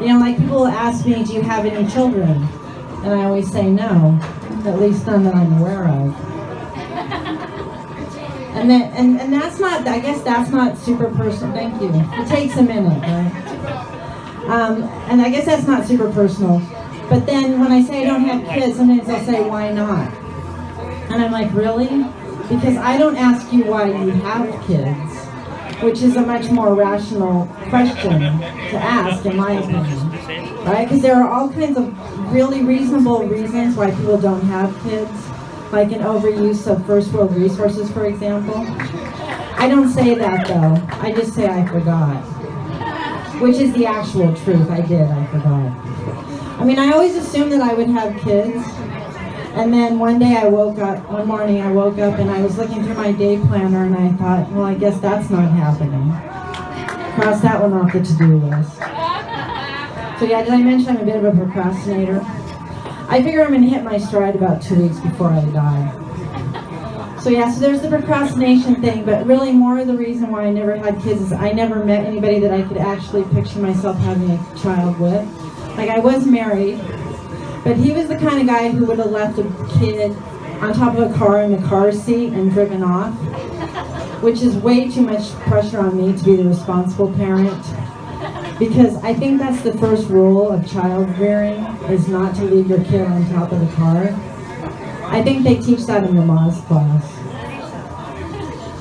You know, like people ask me, do you have any children? And I always say no, at least none that I'm aware of. And that's not, I guess that's not super personal. Thank you. It takes a minute, right? And I guess that's not super personal. But then when I say I don't have kids, sometimes they'll say, why not? And I'm like, really? Because I don't ask you why you have kids, which is a much more rational question to ask, in my opinion. Right? Because there are all kinds of really reasonable reasons why people don't have kids, like an overuse of first world resources, for example. I don't say that, though. I just say I forgot, which is the actual truth. I forgot. I mean, I always assumed that I would have kids, and then one morning I woke up and I was looking through my day planner and I thought, well, I guess that's not happening. Cross that one off the to-do list. So yeah, did I mention I'm a bit of a procrastinator? I figure I'm going to hit my stride about 2 weeks before I die. So yeah, so there's the procrastination thing, but really more of the reason why I never had kids is I never met anybody that I could actually picture myself having a child with. Like, I was married, but he was the kind of guy who would have left a kid on top of a car in the car seat and driven off, which is way too much pressure on me to be the responsible parent. Because I think that's the first rule of child rearing, is not to leave your kid on top of the car. I think they teach that in the Moz class.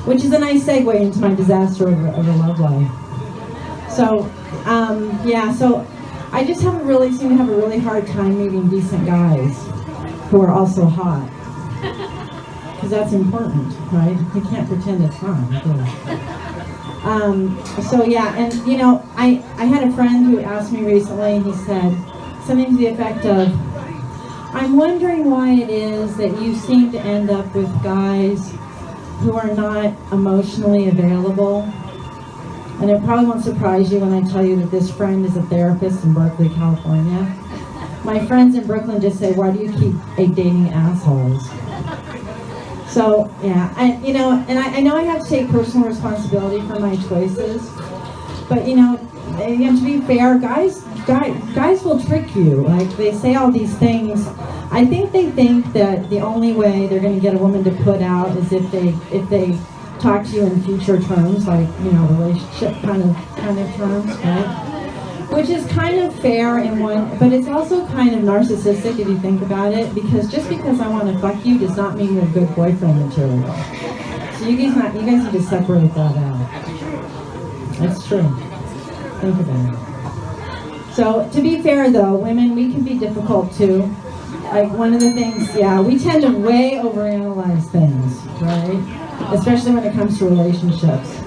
Which is a nice segue into my disaster of a love life. So, so I just seem to have a really hard time meeting decent guys who are also hot. Because that's important, right? You can't pretend it's not. And you know, I had a friend who asked me recently, he said something to the effect of, I'm wondering why it is that you seem to end up with guys who are not emotionally available. And it probably won't surprise you when I tell you that this friend is a therapist in Berkeley, California. My friends in Brooklyn just say, why do you keep dating assholes? So, yeah, I know I have to take personal responsibility for my choices, but to be fair, guys will trick you. Like, they say all these things. I think they think that the only way they're going to get a woman to put out is if they talk to you in future terms, like, relationship kind of terms, right? Which is kind of fair in one, but it's also kind of narcissistic if you think about it, because just because I want to fuck you does not mean you're good boyfriend material. So you guys need to separate that out. That's true. Think about it. So to be fair though, women, we can be difficult too. Like, one of the things, we tend to way overanalyze things, right? Especially when it comes to relationships.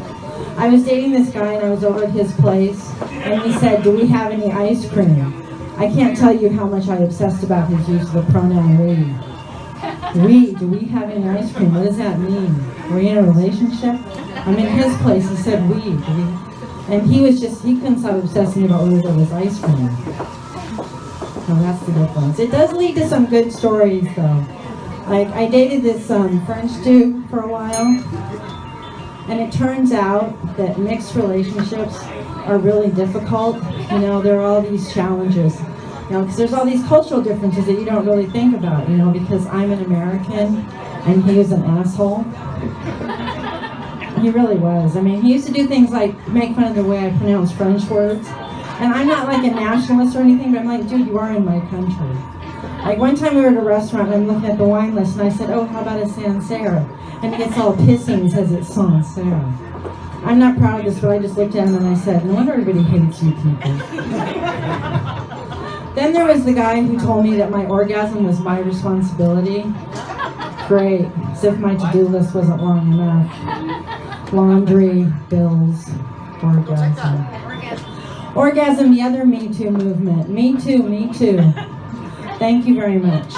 I was dating this guy and I was over at his place and he said, do we have any ice cream? I can't tell you how much I obsessed about his use of the pronoun we. We, do we have any ice cream? What does that mean? Are we in a relationship? I'm in his place, he said we. And he couldn't stop obsessing about whether there was ice cream. So that's the difference. It does lead to some good stories though. Like, I dated this French dude for a while. And it turns out that mixed relationships are really difficult. There are all these challenges. Because there's all these cultural differences that you don't really think about, because I'm an American and he was an asshole. He really was. I mean, he used to do things like make fun of the way I pronounce French words. And I'm not like a nationalist or anything, but I'm like, dude, you are in my country. Like, one time we were at a restaurant and I'm looking at the wine list and I said, oh, how about a Sancerre? And he gets all pissy and says it's Sancerre. I'm not proud of this, but I just looked at him and I said, no wonder everybody hates you people. Then there was the guy who told me that my orgasm was my responsibility. Great, as if my to-do list wasn't long enough. Laundry, bills, orgasm. Orgasm, the other Me Too movement. Me too, me too. Thank you very much.